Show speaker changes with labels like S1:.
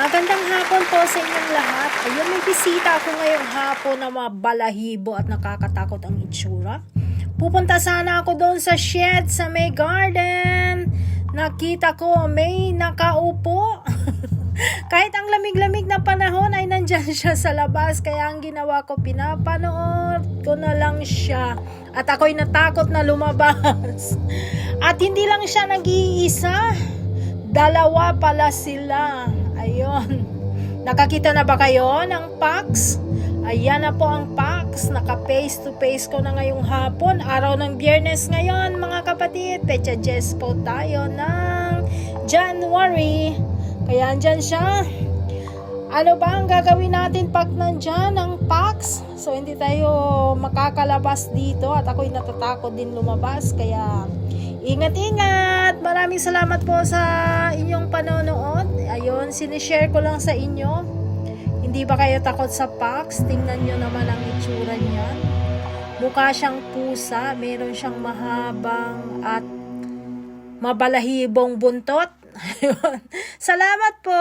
S1: Magandang hapon po sa inyong lahat. Ayun, may bisita ako ngayong hapon na mabalahibo at nakakatakot ang itsura. Pupunta sana ako doon sa shed sa may garden. Nakita ko may nakaupo. Kahit ang lamig-lamig na panahon ay nandyan siya sa labas. Kaya ang ginawa ko, pinapanood ko na lang siya. At ako'y natakot na lumabas. At hindi lang siya nag-iisa. Dalawa pala sila. Ayun. Nakakita na ba kayo ng Pax? Ayan na po ang Pax. Naka face to face ko na ngayong hapon. Araw ng Biyernes ngayon mga kapatid. Pecha Jess po tayo ng January. Kaya andyan siya. Ano ba ang gagawin natin pag nandyan ang Pax? So hindi tayo makakalabas dito at ako'y natatakot din lumabas. Kaya ingat-ingat! Maraming salamat po sa inyong panonood. Ayun, sinishare ko lang sa inyo. Hindi ba kayo takot sa Pax? Tingnan nyo naman ang itsura niya. Mukha siyang pusa. Meron siyang mahabang at mabalahibong buntot. Ayun. Salamat po!